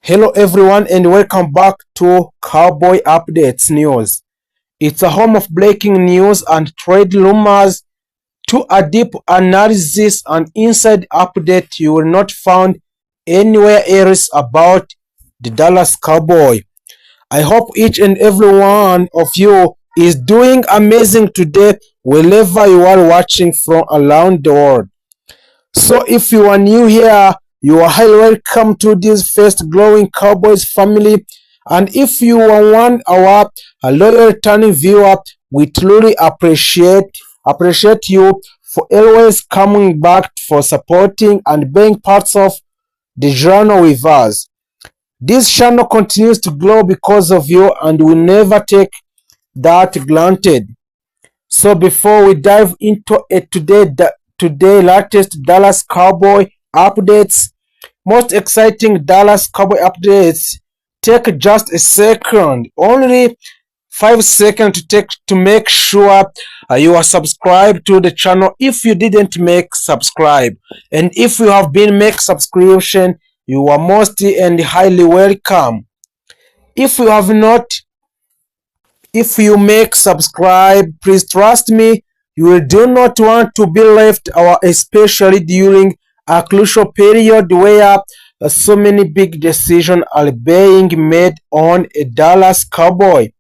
Hello everyone and welcome back to Cowboy Updates News. It's a home of breaking news and trade rumors to a deep analysis and inside update you will not find anywhere else about the Dallas Cowboy. I hope each and every one of you is doing amazing today wherever you are watching from around the world. So if you are new here, you are highly welcome to this first growing Cowboys family. And if you are one our a loyal returning viewer, we truly appreciate you for always coming back for supporting and being parts of the journey with us. This channel continues to grow because of you and we never take that granted. So before we dive into today latest Dallas Cowboy updates, most exciting Dallas Cowboy updates, take just a second, only 5 seconds to make sure you are subscribed to the channel if you didn't make subscribe, and if you have been make subscription, you are most and highly welcome. If you have not, if you make subscribe, please trust me, you will do not want to be left out, especially during a crucial period where so many big decisions are being made on a Dallas Cowboy.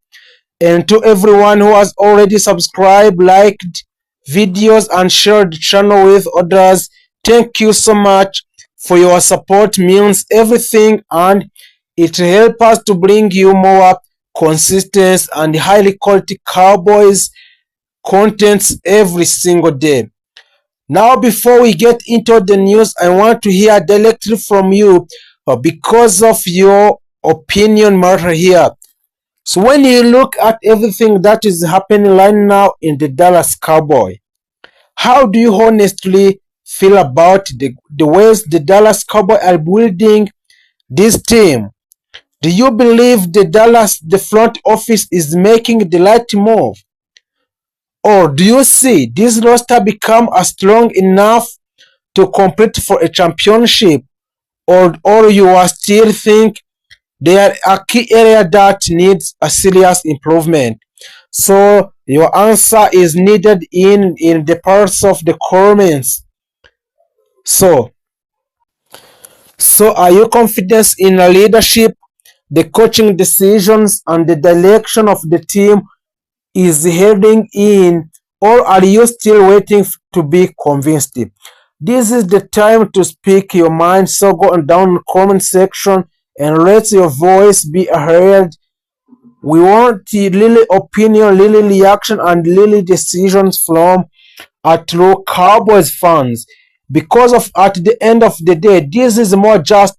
And to everyone who has already subscribed, liked videos and shared the channel with others, thank you so much for your support. Means everything and it helps us to bring you more consistent and highly quality Cowboys contents every single day. Now before we get into the news, I want to hear directly from you because of your opinion matter here. So when you look at everything that is happening right now in the Dallas Cowboy, how do you honestly feel about the ways the Dallas Cowboy are building this team? Do you believe the front office is making the right move? Or do you see this roster become strong enough to compete for a championship? Or you are still think there are a key area that needs a serious improvement? So your answer is needed in the parts of the comments. So, so are you confident in the leadership, the coaching decisions, and the direction of the team is heading in, or are you still waiting to be convinced? This is the time to speak your mind, so go on down in the comment section and let your voice be heard. We want the really opinion, really reaction, and really decisions from a true Cowboys fans. Because of at the end of the day, this is more just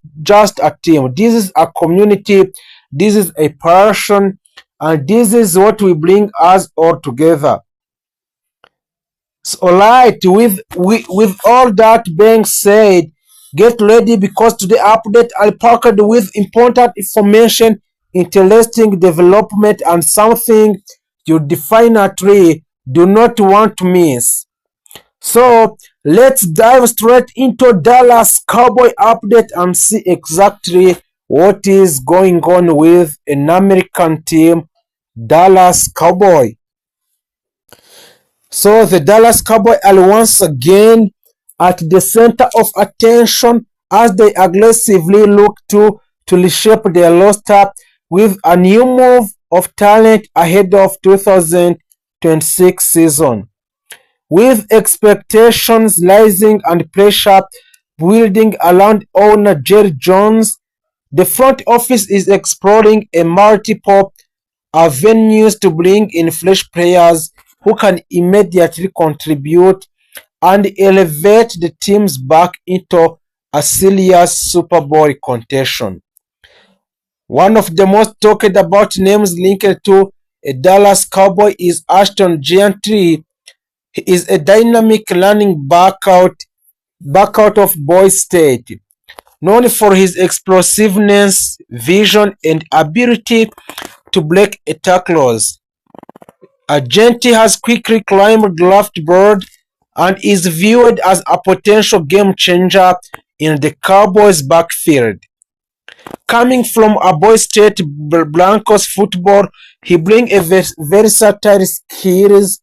a team. This is a community. This is a person, and this is what we bring us all together. So, alright, with all that being said, get ready because today update I packed with important information, interesting development, and something you definitely do not want to miss. So let's dive straight into Dallas Cowboy update and see exactly what is going on with an American team, Dallas Cowboy. So the Dallas Cowboys are once again at the center of attention as they aggressively look to reshape their roster with a new move of talent ahead of 2026 season. With expectations rising and pressure building around owner Jerry Jones, the front office is exploring a multiple avenues to bring in fresh players who can immediately contribute and elevate the teams back into a serious Super Bowl contention. One of the most talked about names linked to a Dallas Cowboy is Ashton Gentry. He is a dynamic running back out of Boise State, known for his explosiveness, vision, and ability to break tackles. Agenti has quickly climbed the draft board and is viewed as a potential game changer in the Cowboys' backfield. Coming from a Boy State Blancos football, he brings a versatile skills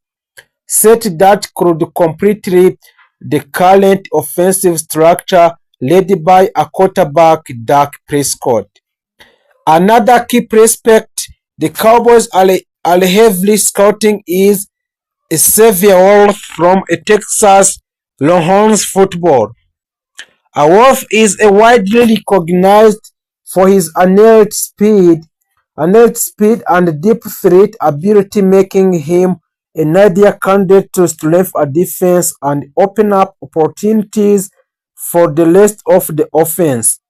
set that could completely the current offensive structure led by a quarterback Dak Prescott. Another key prospect the Cowboys are heavily scouting is Xavier Wolf from a Texas Longhorns football. Wolf is a widely recognized for his innate speed and deep threat ability, making him an ideal candidate to strengthen a defense and open up opportunities for the rest of the offense.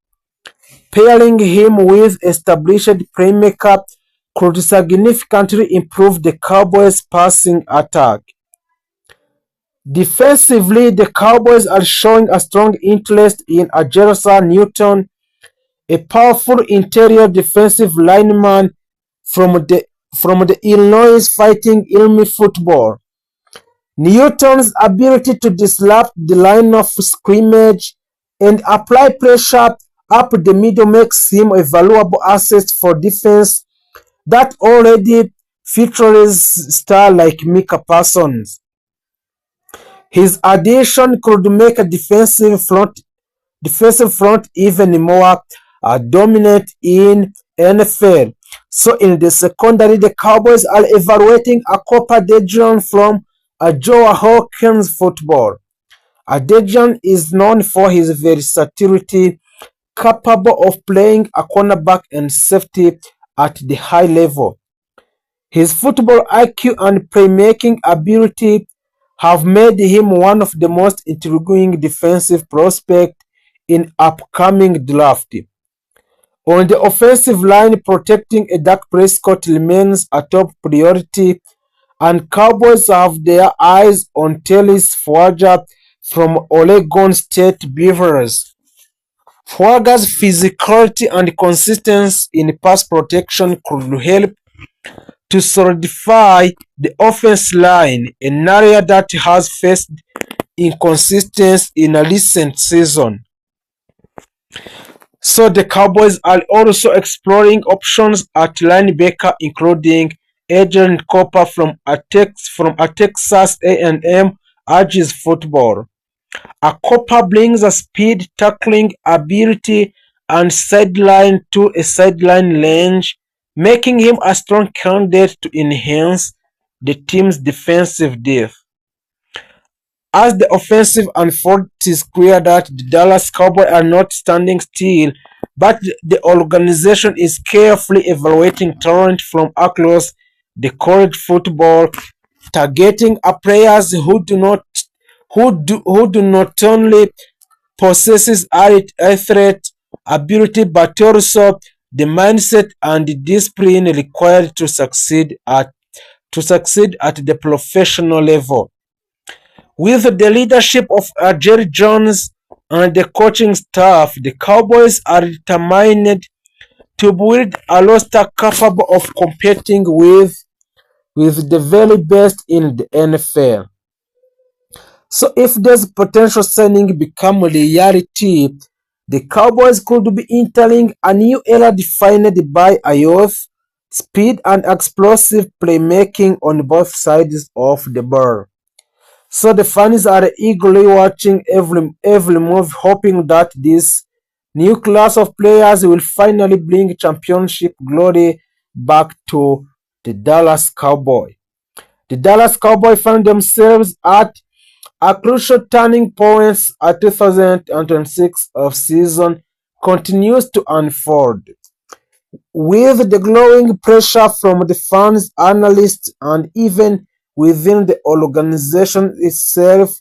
Pairing him with established playmaker could significantly improve the Cowboys' passing attack. Defensively, the Cowboys are showing a strong interest in Ajersa Newton, a powerful interior defensive lineman from the Illinois Fighting Illini football. Newton's ability to disrupt the line of scrimmage and apply pressure up the middle makes him a valuable asset for defense that already features stars like Micah Parsons. His addition could make a defensive front even more dominant in NFL. So in the secondary, the Cowboys are evaluating a Cooper DeJean from Joe Hawkins football. DeJean is known for his versatility, capable of playing a cornerback and safety at the high level. His football IQ and playmaking ability have made him one of the most intriguing defensive prospects in upcoming draft. On the offensive line, protecting a Dak Prescott remains a top priority, and Cowboys have their eyes on Tellis Fuaga from Oregon State Beavers. Fuaga's physicality and consistency in pass protection could help to solidify the offense line, an area that has faced inconsistency in a recent season. So the Cowboys are also exploring options at linebacker, including Adrian Cooper from a Texas A&M Aggies football. Cooper brings a speed, tackling ability, and sideline to a sideline range, making him a strong candidate to enhance the team's defensive depth. As the offensive unfolds, it is clear that the Dallas Cowboys are not standing still, but the organization is carefully evaluating talent from across the college football, targeting players who do not only possesses athlete ability but also the mindset and the discipline required to succeed at the professional level. With the leadership of Jerry Jones and the coaching staff, the Cowboys are determined to build a roster capable of competing with the very best in the NFL. So if this potential signing become reality, the Cowboys could be entering a new era defined by a youth, speed, and explosive playmaking on both sides of the ball. So the fans are eagerly watching every move, hoping that this new class of players will finally bring championship glory back to the Dallas Cowboys. The Dallas Cowboys found themselves at a crucial turning point as 2026 off-season continues to unfold. With the growing pressure from the fans, analysts, and even within the organization itself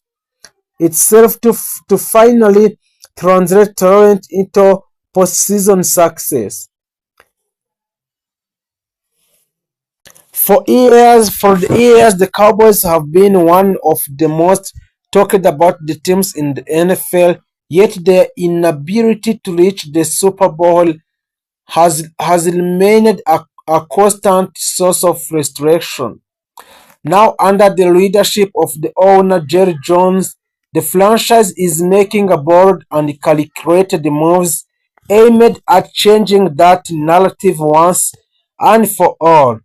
to finally translate talent into postseason success. For the years, the Cowboys have been one of the most talked about the teams in the NFL, yet their inability to reach the Super Bowl has remained a constant source of frustration. Now, under the leadership of the owner Jerry Jones, the franchise is making a bold and calculated moves, aimed at changing that narrative once and for all.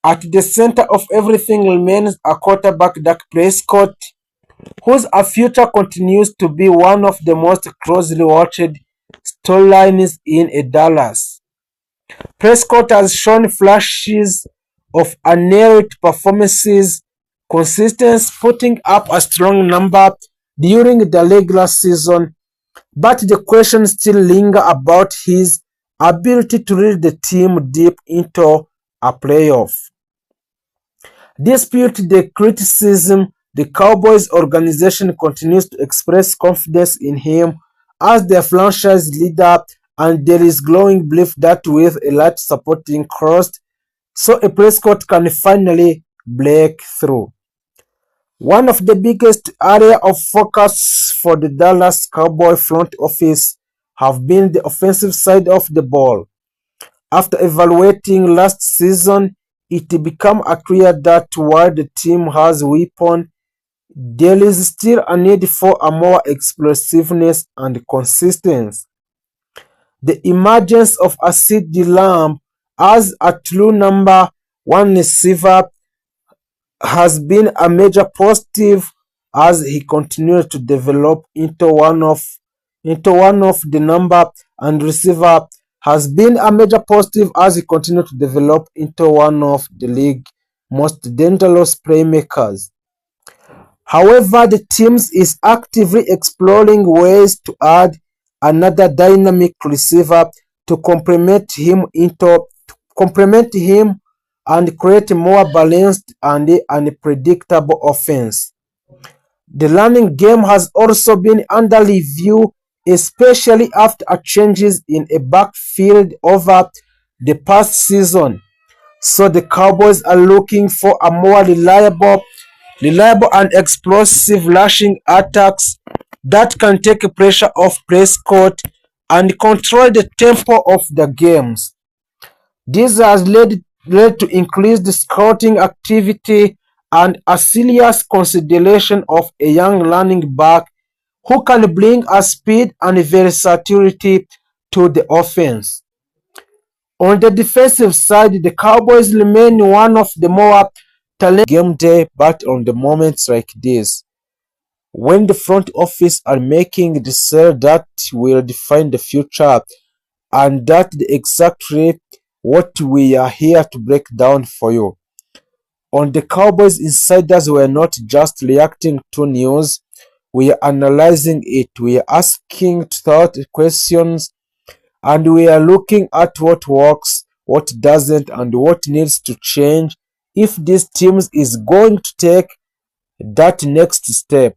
At the center of everything remains a quarterback, Dak Prescott, whose future continues to be one of the most closely watched storylines in Dallas. Prescott has shown flashes of unerring performances, consistently putting up a strong number during the regular season, but the questions still linger about his ability to lead the team deep into a playoff. Despite the criticism, the Cowboys organization continues to express confidence in him as their franchise leader, and there is growing belief that with a large supporting crust, so a Prescott can finally break through. One of the biggest areas of focus for the Dallas Cowboy front office have been the offensive side of the ball. After evaluating last season, it became clear that while the team has weapons, there is still a need for a more explosiveness and consistency. The emergence of a CeeDee Lamb as a true number one receiver has been a major positive as he continues to develop into one of the number and receiver has been a major positive as he continues to develop into one of the league most dangerous playmakers. However, the team is actively exploring ways to add another dynamic receiver to complement him and create a more balanced and unpredictable offense. The running game has also been under review, especially after changes in a backfield over the past season. So the Cowboys are looking for a more reliable and explosive rushing attacks that can take pressure off Prescott and control the tempo of the games. This has led to increased scouting activity and a serious consideration of a young running back who can bring a speed and versatility to the offense. On the defensive side, the Cowboys remain one of the more talented game day, but on the moments like this, when the front office are making the sale that will define the future, and that's exactly what we are here to break down for you. On the Cowboys, insiders were not just reacting to news, we are analyzing it, we are asking thought questions, and we are looking at what works, what doesn't, and what needs to change if this team is going to take that next step.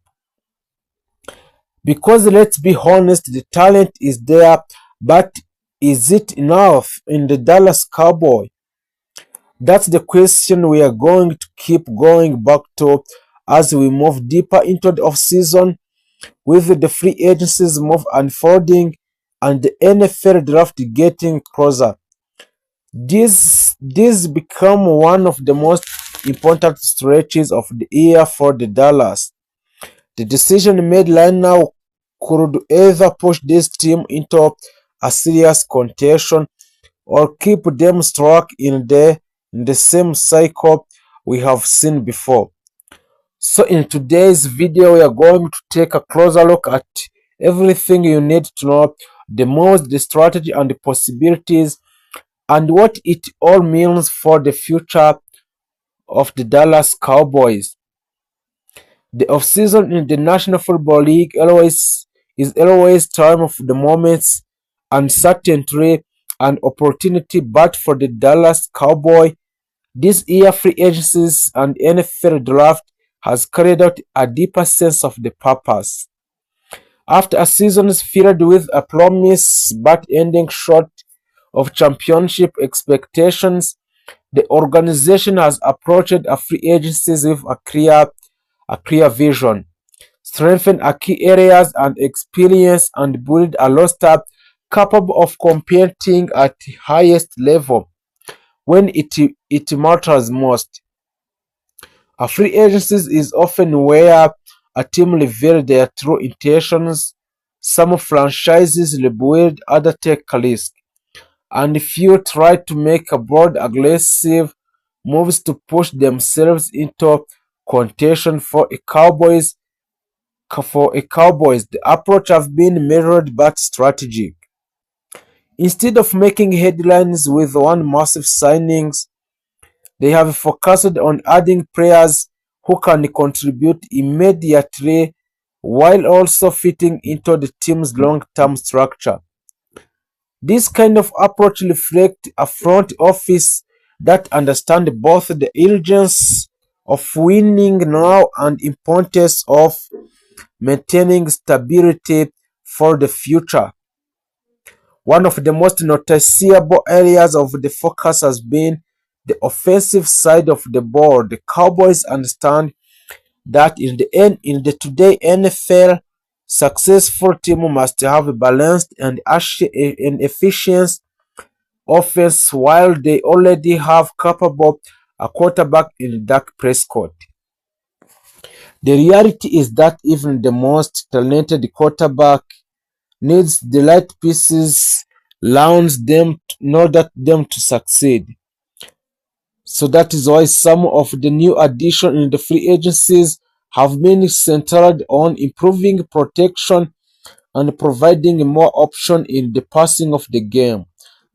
Because let's be honest, the talent is there, but is it enough in the Dallas Cowboy? That's the question we are going to keep going back to as we move deeper into the offseason with the free agencies move unfolding and the NFL draft getting closer. This become one of the most important stretches of the year for the Dallas. The decision made right now could either push this team into a serious contention or keep them stuck in the same cycle we have seen before. So in today's video, we are going to take a closer look at everything you need to know, the moves, the strategy, and the possibilities, and what it all means for the future of the Dallas Cowboys. The offseason in the National Football League is always time of the moments, uncertainty, and opportunity, but for the Dallas Cowboy, this year free agencies and NFL draft has carried out a deeper sense of the purpose. After a season filled with a promise but ending short of championship expectations, the organization has approached a free agencies with a clear vision, strengthen a key areas and experience and build a roster capable of competing at the highest level when it matters most. A free agency is often where a team reveals their true intentions, Some franchises rebuild, others take a risk, and few try to make a bold, aggressive moves to push themselves into contention. For a Cowboys, the approach has been measured but strategic. Instead of making headlines with one massive signings, they have focused on adding players who can contribute immediately while also fitting into the team's long-term structure. This kind of approach reflects a front office that understands both the urgency of winning now and importance of maintaining stability for the future. One of the most noticeable areas of the focus has been the offensive side of the ball. The Cowboys understand that in the today NFL, successful team must have a balanced and efficient offense while they already have capable a quarterback in Dak Prescott. The reality is that even the most talented quarterback needs the right pieces around them in order them to succeed. So that is why some of the new additions in the free agencies have been centered on improving protection and providing more option in the passing of the game,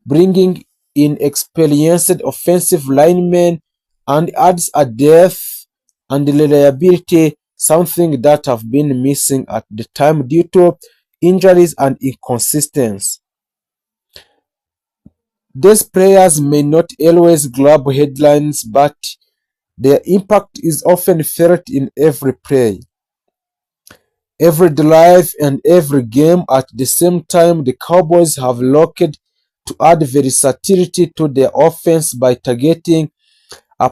bringing in experienced offensive linemen and adds a depth and reliability, something that have been missing at the time due to injuries and inconsistency. These players may not always grab headlines, but their impact is often felt in every play, every drive, and every game. At the same time, the Cowboys have looked to add versatility to their offense by targeting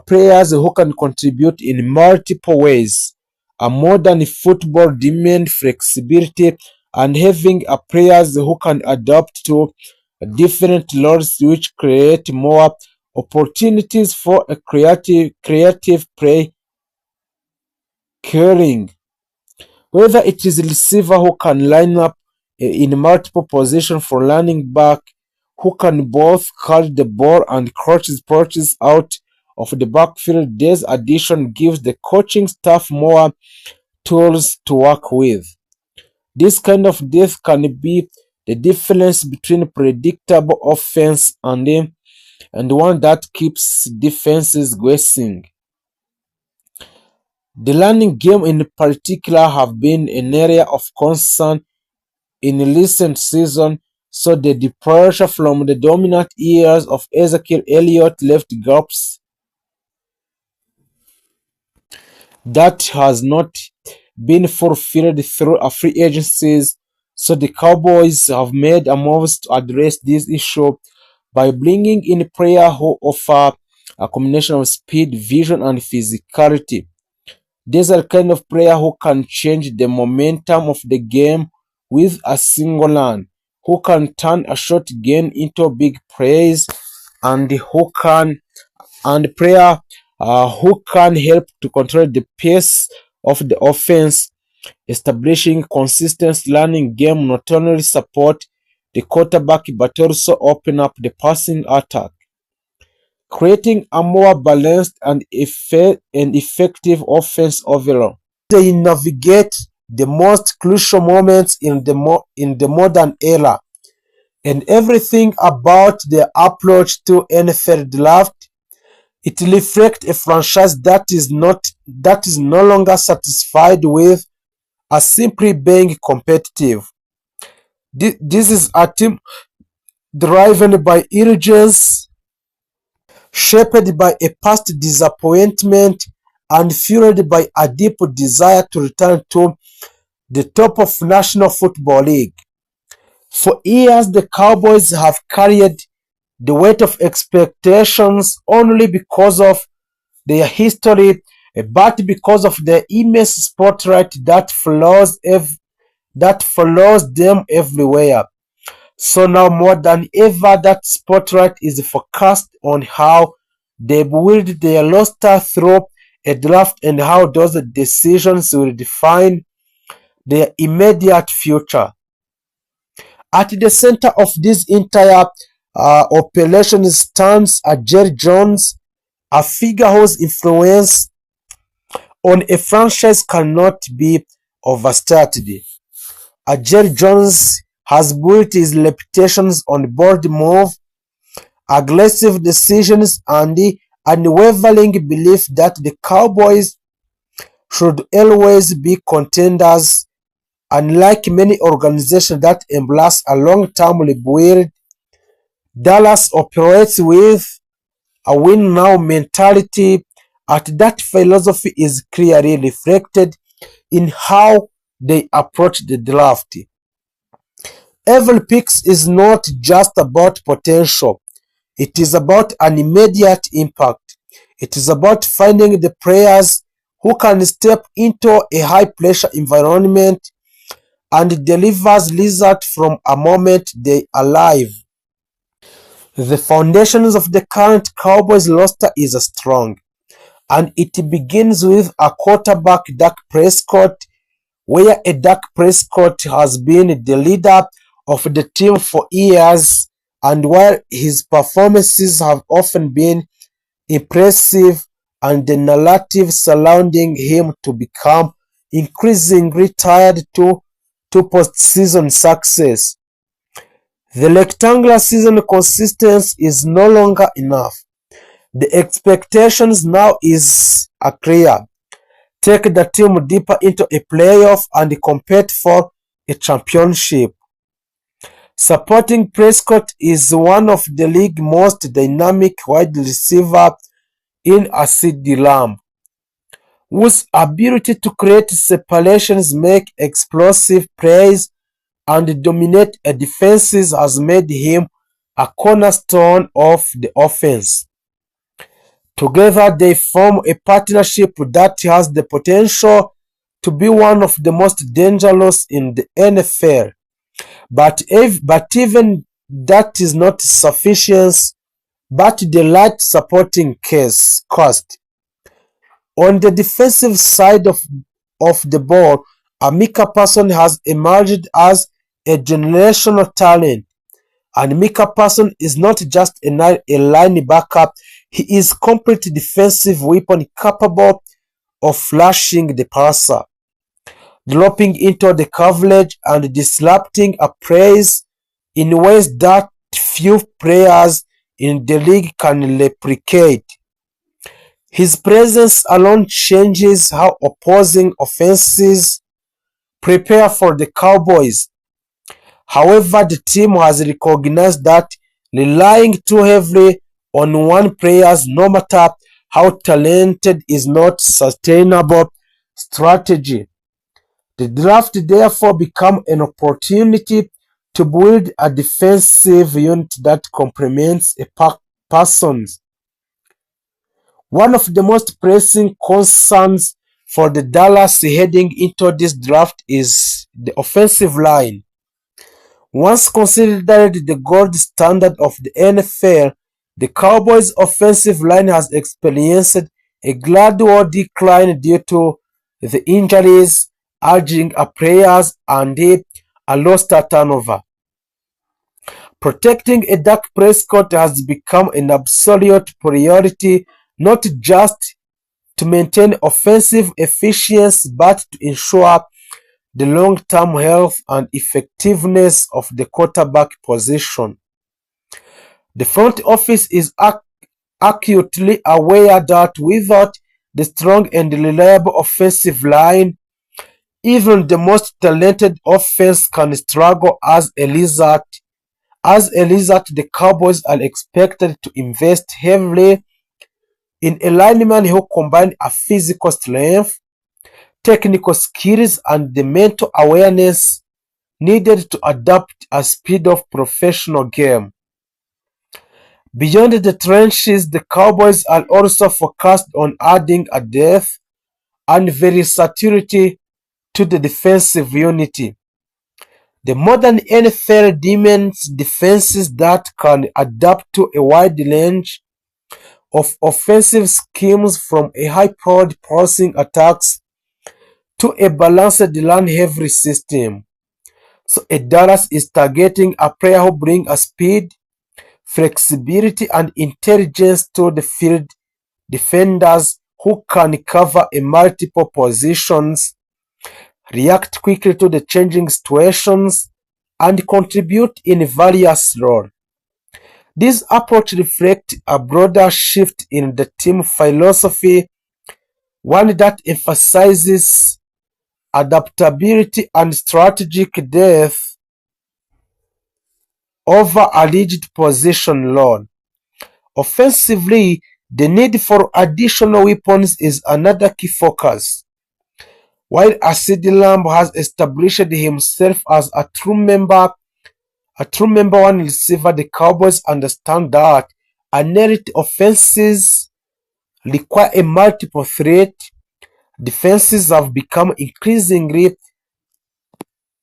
players who can contribute in multiple ways. A modern football demands flexibility, and having players who can adapt to different roles which create more opportunities for a creative play calling. Whether it is a receiver who can line up in multiple positions for running back, who can both carry the ball and catch punches out of the backfield, this addition gives the coaching staff more tools to work with. This kind of depth can be the difference between predictable offense and one that keeps defenses guessing. The running game in particular have been an area of concern in recent season, so the departure from the dominant years of Ezekiel Elliott left gaps that has not been fulfilled through a free agencies. So the Cowboys have made a move to address this issue by bringing in players who offer a combination of speed, vision, and physicality. These are kind of player who can change the momentum of the game with a single run, who can turn a short gain into big plays, and player who can help to control the pace of the offense. Establishing consistent running game not only support the quarterback but also open up the passing attack, creating a more balanced and effective offense overall. They navigate the most crucial moments in the modern era, and everything about their approach to NFL draft, it reflects a franchise that is no longer satisfied with simply being competitive. This is a team driven by urgency, shaped by a past disappointment, and fueled by a deep desire to return to the top of National Football League. For years, the Cowboys have carried the weight of expectations only because of their history, but because of the immense spotlight that follows them everywhere. So now more than ever, that spotlight is focused on how they build their roster through a draft and how those decisions will define their immediate future. At the center of this entire operation stands Jerry Jones, a figure whose influence on a franchise cannot be overstated. Jerry Jones has built his reputation on bold move, aggressive decisions, and the unwavering belief that the Cowboys should always be contenders. Unlike many organizations that embrace a long-term rebuild, Dallas operates with a win-now mentality, and that philosophy is clearly reflected in how they approach the draft. Every pick is not just about potential, it is about an immediate impact. It is about finding the players who can step into a high-pressure environment and delivers results from a moment they arrive. The foundations of the current Cowboys roster is strong, and it begins with a quarterback, Dak Prescott, where Dak Prescott has been the leader of the team for years, and while his performances have often been impressive and the narrative surrounding him to become increasingly tied to postseason success. The rectangular season consistency is no longer enough. The expectations now is clear. Take the team deeper into a playoff and compete for a championship. Supporting Prescott is one of the league's most dynamic wide receivers in CeeDee Lamb, whose ability to create separations, make explosive plays, and dominate defenses has made him a cornerstone of the offense. Together, they form a partnership that has the potential to be one of the most dangerous in the NFL. But even that is not sufficient, but the right supporting cost. On the defensive side of the ball, Micah Parsons has emerged as a generational talent. And Micah Parsons is not just a linebacker, he is a complete defensive weapon capable of flashing the passer, dropping into the coverage, and disrupting a plays in ways that few players in the league can replicate. His presence alone changes how opposing offenses prepare for the Cowboys. However, the team has recognized that relying too heavily on one player, no matter how talented, is not sustainable strategy. The draft therefore becomes an opportunity to build a defensive unit that complements a person's. One of the most pressing concerns for the Dallas heading into this draft is the offensive line. Once considered the gold standard of the NFL, the Cowboys' offensive line has experienced a gradual decline due to the injuries, aging players, and a lost turnover. Protecting a Dak Prescott has become an absolute priority, not just to maintain offensive efficiency but to ensure the long-term health and effectiveness of the quarterback position. The front office is acutely aware that without the strong and reliable offensive line, even the most talented offense can struggle. As a result, the Cowboys are expected to invest heavily in a lineman who combine a physical strength, technical skills, and the mental awareness needed to adapt a speed of professional game. Beyond the trenches, the Cowboys are also focused on adding a depth and versatility to the defensive unity. The modern NFL demands defenses that can adapt to a wide range of offensive schemes, from a high-powered passing attacks to a balanced run-heavy system. So a Dallas is targeting a player who brings a speed, flexibility, and intelligence to the field. Defenders who can cover in multiple positions, react quickly to the changing situations, and contribute in various roles. This approach reflects a broader shift in the team philosophy, one that emphasizes adaptability and strategic depth over a rigid position load. Offensively, the need for additional weapons is another key focus. While CeeDee Lamb has established himself as a true number one receiver, the Cowboys understand that elite offenses require a multiple threat. Defenses have become increasingly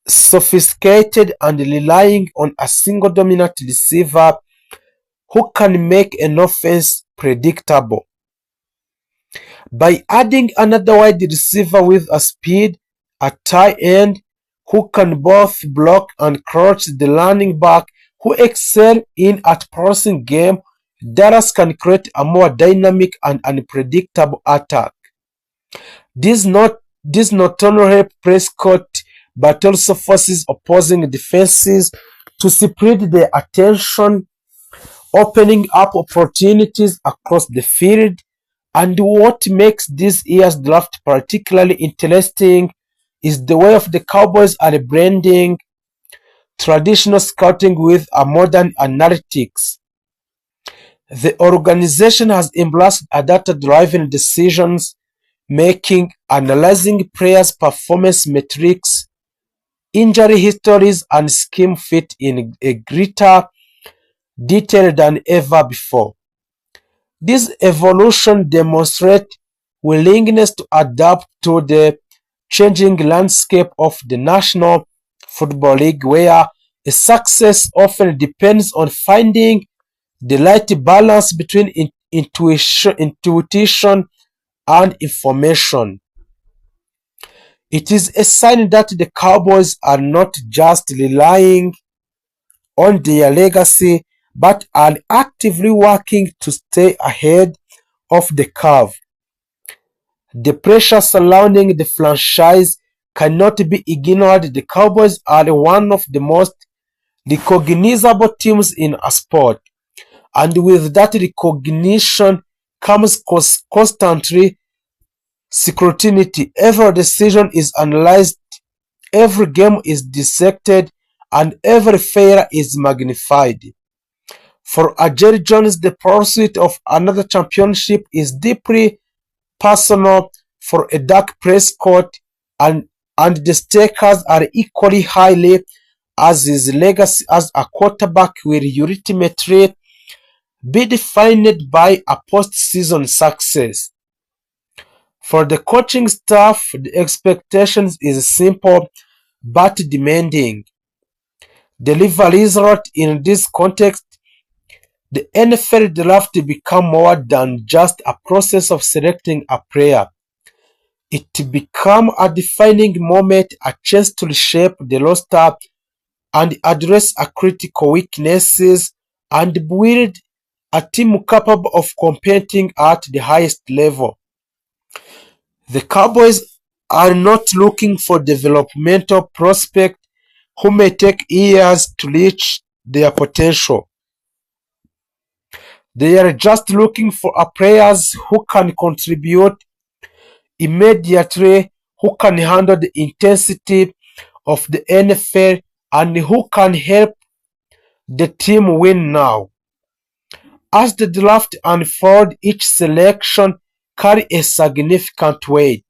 sophisticated and relying on a single dominant receiver who can make an offense predictable. By adding another wide receiver with a speed, a tight end who can both block and crouch, the running back who excel in a passing game, Dallas can create a more dynamic and unpredictable attack. This not only helps Prescott but also forces opposing defenses to spread their attention, opening up opportunities across the field. And what makes this year's draft particularly interesting is the way of the Cowboys are blending traditional scouting with a modern analytics. The organization has embraced a data-driven decisions making, analyzing players' performance metrics, injury histories, and scheme fit in a greater detail than ever before. This evolution demonstrates willingness to adapt to the changing landscape of the National Football League, where a success often depends on finding the right balance between intuition and information. It is a sign that the Cowboys are not just relying on their legacy but are actively working to stay ahead of the curve. The pressure surrounding the franchise cannot be ignored. The Cowboys are one of the most recognizable teams in a sport, and with that recognition comes constantly scrutiny. Every decision is analyzed, every game is dissected, and every failure is magnified. For Jerry Jones, the pursuit of another championship is deeply personal. For a Dak Prescott, and the stakes are equally highly, as his legacy as a quarterback will ultimately be defined by a postseason success. For the coaching staff, the expectations is simple but demanding. Deliver results. In this context, the NFL draft become more than just a process of selecting a player. It become a defining moment, a chance to reshape the roster and address a critical weaknesses and build a team capable of competing at the highest level. The Cowboys are not looking for developmental prospects who may take years to reach their potential. They are just looking for players who can contribute immediately, who can handle the intensity of the NFL, and who can help the team win now. As the draft unfolds, each selection carries a significant weight.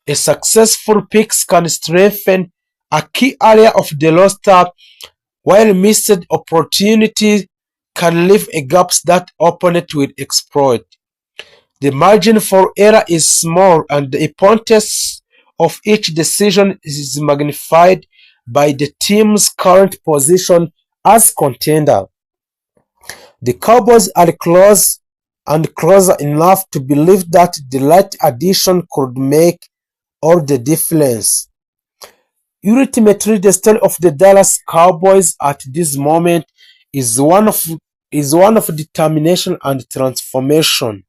A successful pick can strengthen a key area of the roster, while missed opportunities can leave gaps that opponents will exploit. The margin for error is small, and the importance of each decision is magnified by the team's current position as contender. The Cowboys are close and closer enough to believe that the right addition could make all the difference. Ultimately, the story of the Dallas Cowboys at this moment is one of determination and transformation.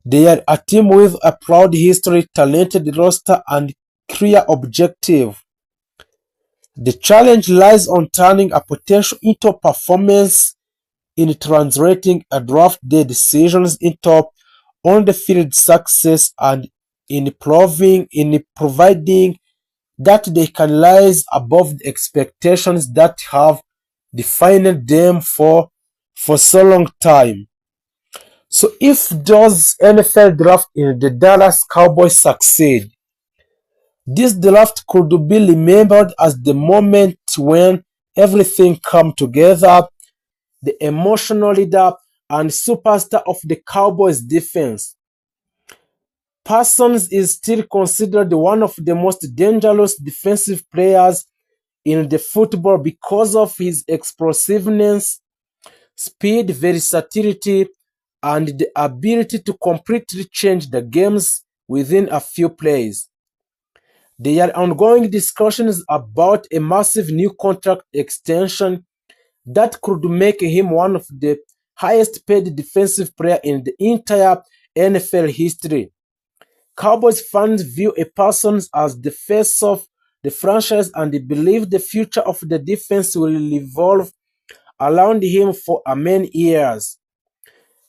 They are a team with a proud history, talented roster, and clear objective. The challenge lies on turning a potential into performance, in translating a draft day decisions into on-the-field success, and in providing that they can rise above the expectations that have defined them for so long time. So if those NFL draft in the Dallas Cowboys succeed, this draft could be remembered as the moment when everything come together. The emotional leader and superstar of the Cowboys defense, Parsons is still considered one of the most dangerous defensive players in the football because of his explosiveness, speed, versatility, and the ability to completely change the games within a few plays. There are ongoing discussions about a massive new contract extension that could make him one of the highest paid defensive players in the entire NFL history. Cowboys fans view a Parsons as the face of the franchise and believe the future of the defense will evolve around him for many years.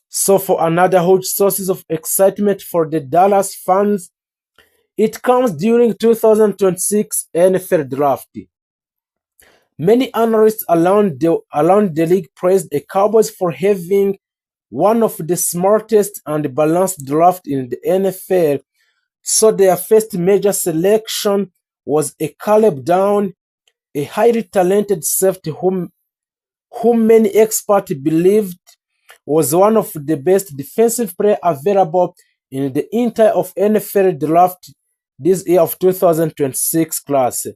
So for another huge source of excitement for the Dallas fans, it comes during 2026 NFL Draft. Many analysts around the league praised the Cowboys for having one of the smartest and balanced drafts in the NFL, so their first major selection was a Caleb Down, a highly talented safety whom many experts believed was one of the best defensive players available in the entire of NFL draft this year of 2026 class.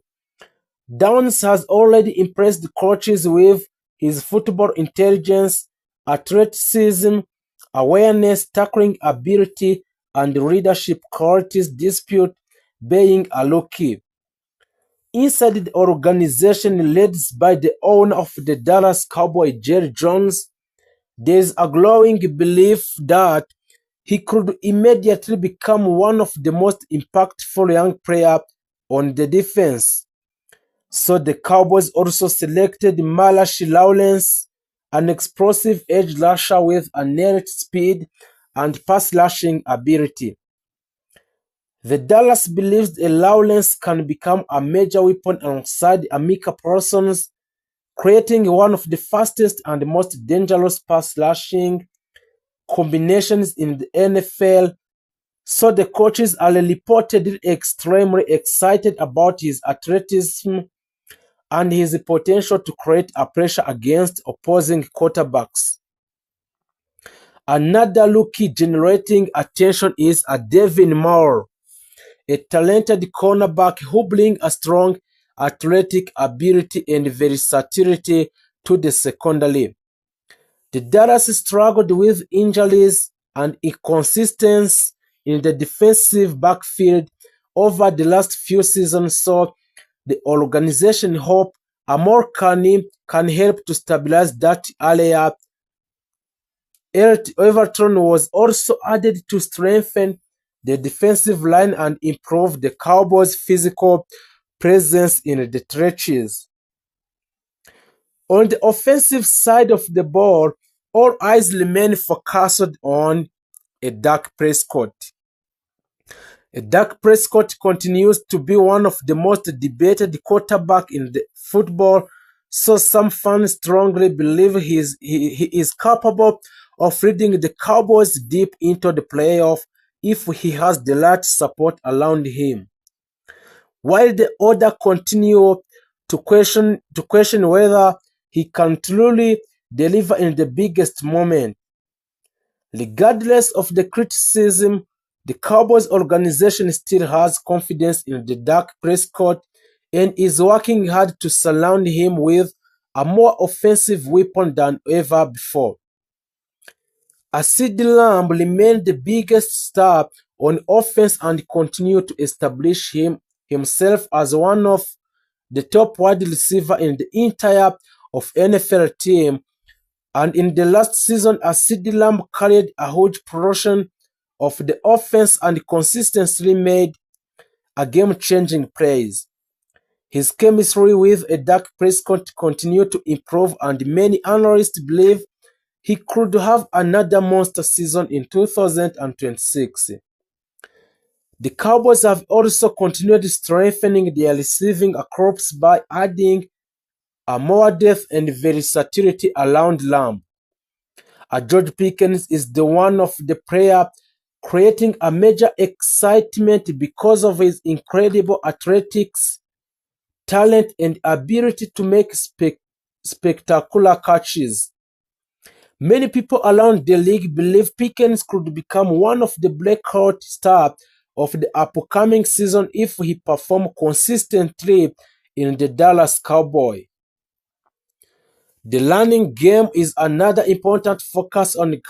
Downs has already impressed coaches with his football intelligence, athleticism, awareness, tackling ability, and leadership qualities despite being a rookie. Inside the organization led by the owner of the Dallas Cowboys, Jerry Jones, there is a growing belief that he could immediately become one of the most impactful young players on the defense. So the Cowboys also selected Malachi Lawrence, an explosive edge rusher with innate speed and pass rushing ability. The Dallas believes that Lawrence can become a major weapon alongside Amika Parsons, creating one of the fastest and most dangerous pass rushing combinations in the NFL. So the coaches are reportedly extremely excited about his athleticism and his potential to create a pressure against opposing quarterbacks. Another rookie generating attention is Devin Moore, a talented cornerback who brings a strong athletic ability and versatility to the secondary. The Dallas struggled with injuries and inconsistency in the defensive backfield over the last few seasons, so the organization hopes Amor can help to stabilize that area. Everton was also added to strengthen the defensive line and improve the Cowboys' physical presence in the trenches. On the offensive side of the ball, all eyes remain focused on Dak Prescott. Dak Prescott continues to be one of the most debated quarterbacks in the football, so some fans strongly believe he is capable of leading the Cowboys deep into the playoffs if he has the right support around him. While the other continue to question whether he can truly deliver in the biggest moment. Regardless of the criticism, the Cowboys organization still has confidence in the Dak Prescott and is working hard to surround him with a more offensive weapon than ever before. CeeDee Lamb remained the biggest star on offense and continued to establish himself as one of the top wide receiver in the entire of NFL team, and in the last season, CeeDee Lamb carried a huge portion of the offense and consistently made a game-changing plays. His chemistry with Dak Prescott continued to improve, and many analysts believe he could have another monster season in 2026. The Cowboys have also continued strengthening their receiving corps by adding more depth and versatility around Lamb. George Pickens is the one of the player creating a major excitement because of his incredible athletics, talent, and ability to make spectacular catches. Many people around the league believe Pickens could become one of the breakout stars of the upcoming season if he performs consistently in the Dallas Cowboys. The running game is another important focus on the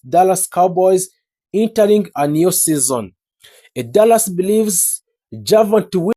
Dallas Cowboys entering a new season. Dallas believes Javonte